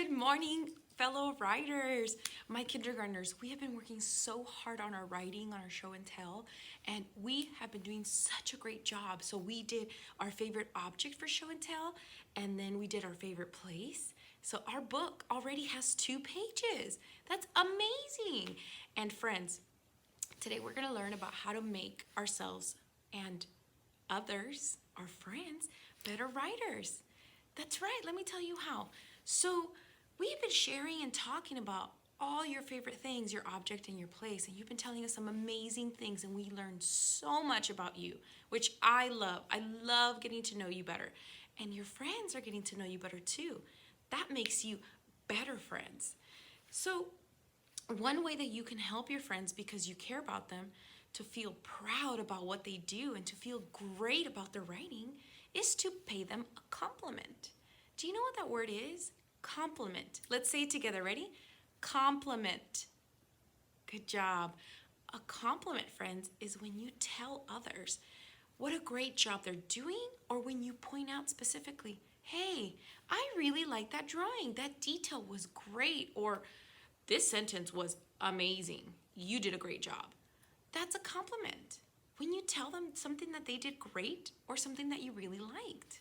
Good morning, fellow writers. My kindergartners, we have been working so hard on our writing, on our show and tell, and we have been doing such a great job. So we did our favorite object for show and tell, and then we did our favorite place. So our book already has 2 pages. That's amazing. And friends, today we're going to learn about how to make ourselves and others, our friends, better writers. That's right, let me tell you how. So, we've been sharing and talking about all your favorite things, your object and your place, and you've been telling us some amazing things, and we learned so much about you, which I love. I love getting to know you better. And your friends are getting to know you better too. That makes you better friends. So, one way that you can help your friends because you care about them to feel proud about what they do and to feel great about their writing is to pay them a compliment. Do you know what that word is? Compliment. Let's say it together. Ready? Compliment. Good job. A compliment, friends, is when you tell others what a great job they're doing, or when you point out specifically, hey, I really like that drawing. That detail was great, or this sentence was amazing. You did a great job. That's a compliment. When you tell them something that they did great or something that you really liked.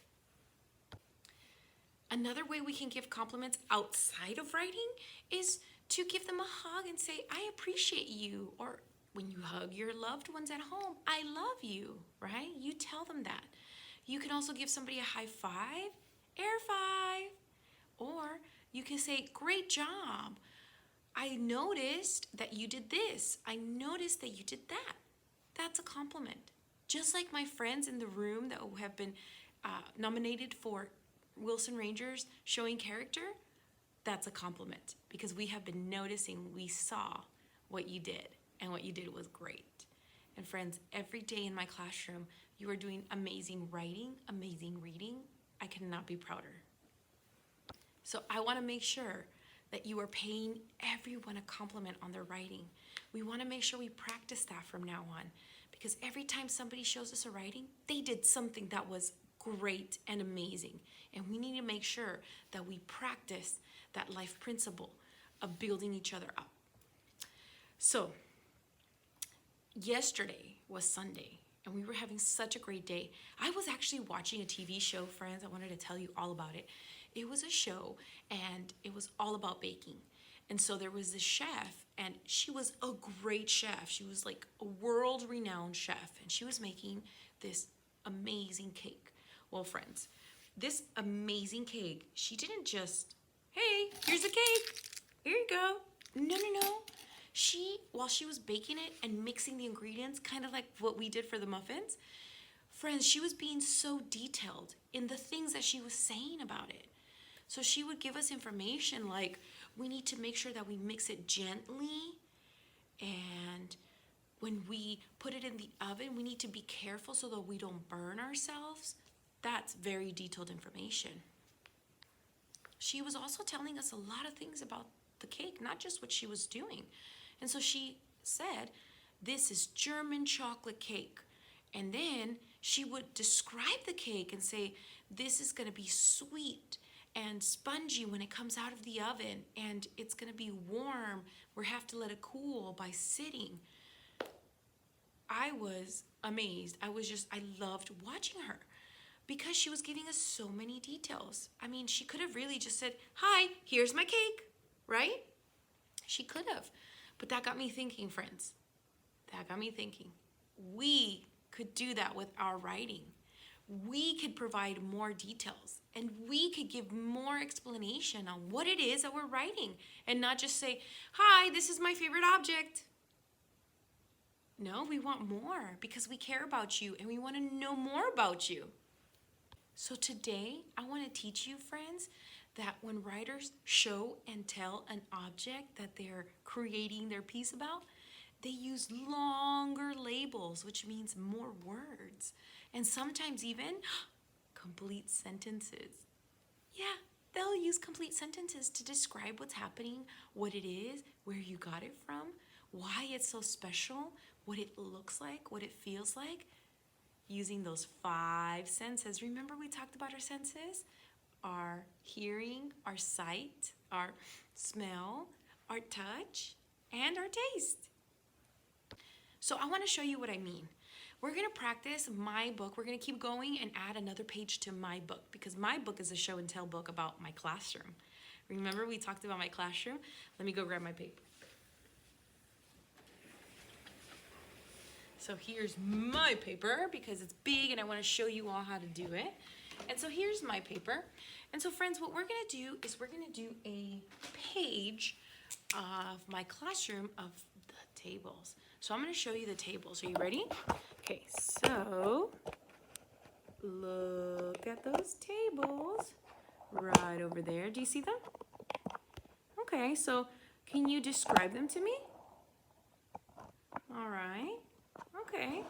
Another way we can give compliments outside of writing is to give them a hug and say, I appreciate you. Or when you hug your loved ones at home, I love you, right? You tell them that. You can also give somebody a high five, air five. Or you can say, great job. I noticed that you did this. I noticed that you did that. That's a compliment. Just like my friends in the room that have been nominated for Wilson Rangers Showing Character, that's a compliment because we have been noticing, we saw what you did, and what you did was great. And friends, every day in my classroom, you are doing amazing writing, amazing reading. I cannot be prouder. So I want to make sure that you are paying everyone a compliment on their writing. We want to make sure we practice that from now on, because every time somebody shows us a writing, they did something that was great and amazing. And we need to make sure that we practice that life principle of building each other up. So, yesterday was Sunday, and we were having such a great day. I was actually watching a TV show, friends. I wanted to tell you all about it. It was a show, and it was all about baking. And so there was this chef, and she was a great chef. She was like a world-renowned chef, and she was making this amazing cake. Well, friends, this amazing cake, she didn't just, hey, here's a cake. Here you go. No. While she was baking it and mixing the ingredients, kind of like what we did for the muffins, friends, she was being so detailed in the things that she was saying about it. So she would give us information like, we need to make sure that we mix it gently, and when we put it in the oven, we need to be careful so that we don't burn ourselves. That's very detailed information. She was also telling us a lot of things about the cake, not just what she was doing. And so she said, this is German chocolate cake. And then she would describe the cake and say, this is going to be sweet and spongy when it comes out of the oven, and it's going to be warm. We have to let it cool by sitting. I was amazed. I loved watching her because she was giving us so many details. I mean, she could have really just said, hi, here's my cake, right? She could have. But that got me thinking, friends. That got me thinking. We could do that with our writing. We could provide more details, and we could give more explanation on what it is that we're writing, and not just say, hi, this is my favorite object. No, we want more because we care about you and we want to know more about you. So today, I want to teach you, friends, that when writers show and tell an object that they're creating their piece about, they use longer labels, which means more words, and sometimes even complete sentences. Yeah, they'll use complete sentences to describe what's happening, what it is, where you got it from, why it's so special, what it looks like, what it feels like, using those 5 senses. Remember we talked about our senses? our hearing, our sight, our smell, our touch, and our taste. So I want to show you what I mean. We're going to practice my book. We're going to keep going and add another page to my book because my book is a show and tell book about my classroom. Remember we talked about my classroom? Let me go grab my paper. So here's my paper because it's big and I want to show you all how to do it. And so here's my paper. And so friends, what we're going to do is we're going to do a page of my classroom of the tables. So I'm going to show you the tables. Are you ready? Okay, so look at those tables right over there. Do you see them? Okay, so can you describe them to me? All right. Okay.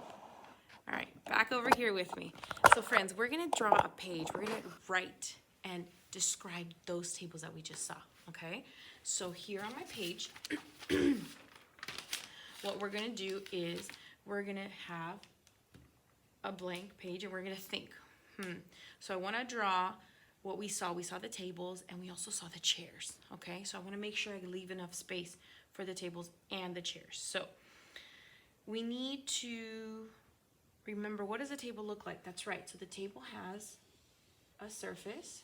All right, back over here with me. So friends, we're gonna draw a page. We're gonna write and describe those tables that we just saw, okay? So here on my page, what we're gonna do is we're gonna have a blank page and we're gonna think, So I wanna draw what we saw. We saw the tables and we also saw the chairs, okay? So I wanna make sure I leave enough space for the tables and the chairs. So we need to remember, what does a table look like? That's right, so the table has a surface.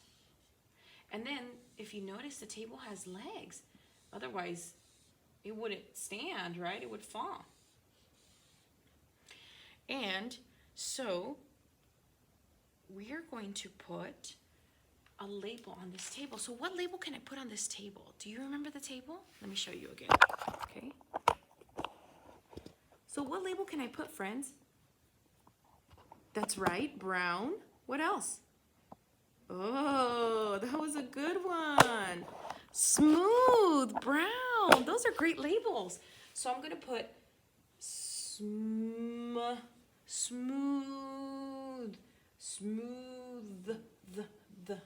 And then, if you notice, the table has legs. Otherwise, it wouldn't stand, right? It would fall. And so, we are going to put a label on this table. So what label can I put on this table? Do you remember the table? Let me show you again, okay? So what label can I put, friends? That's right, brown. What else? Oh, that was a good one. Smooth, brown. Those are great labels. So I'm going to put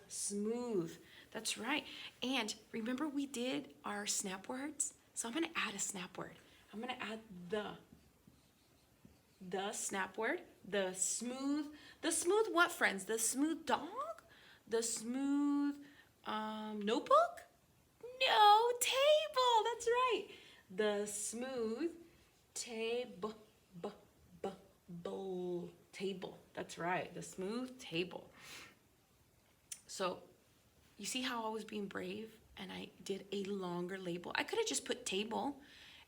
smooth. That's right. And remember we did our snap words? So I'm going to add a snap word. I'm going to add the snap word, the smooth what, friends? The smooth dog? The smooth notebook? No, table, that's right. The smooth table, table, that's right, the smooth table. So, you see how I was being brave and I did a longer label? I could have just put table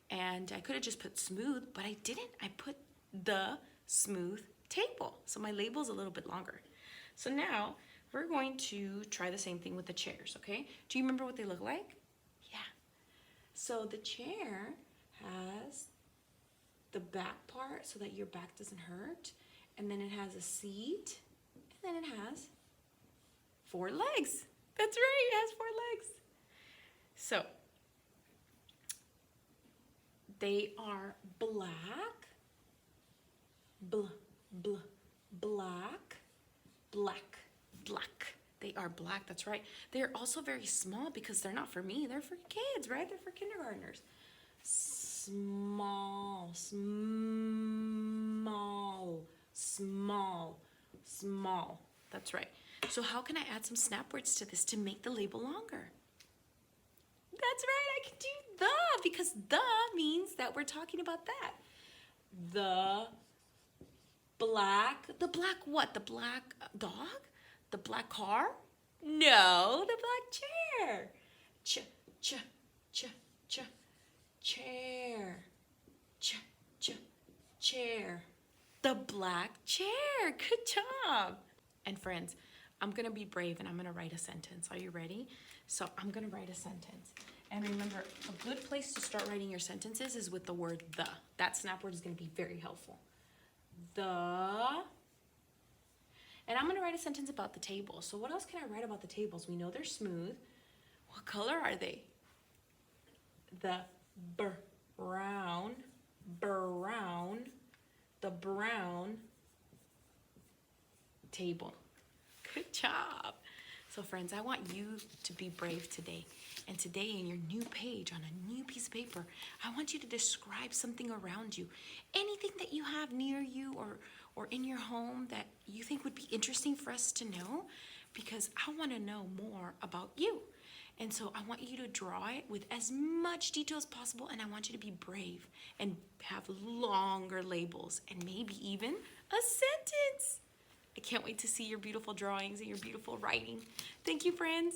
and I could have just put smooth, but I didn't. I put the smooth table. So my label's a little bit longer. So now we're going to try the same thing with the chairs, okay? Do you remember what they look like? Yeah. So the chair has the back part so that your back doesn't hurt. And then it has a seat. And then it has 4 legs. That's right, it has 4 legs. So they are black. Black. They are black, that's right. They are also very small because they're not for me. They're for kids, right? They're for kindergartners. Small. That's right. So how can I add some snap words to this to make the label longer? That's right, I can do the, because the means that we're talking about that. The black what? The black dog? The black car? No, the black chair. Chair. The black chair. Good job. And friends, I'm going to be brave and I'm going to write a sentence. Are you ready? So I'm going to write a sentence. And remember, a good place to start writing your sentences is with the word the. That snap word is going to be very helpful. And I'm going to write a sentence about the table. So what else can I write about the tables? We know they're smooth. What color are they? The brown, the brown table. Good job. So friends, I want you to be brave today. And today in your new page, on a new piece of paper, I want you to describe something around you. Anything that you have near you or in your home that you think would be interesting for us to know. because I want to know more about you. And so I want you to draw it with as much detail as possible, and I want you to be brave and have longer labels and maybe even a sentence. I can't wait to see your beautiful drawings and your beautiful writing. Thank you, friends.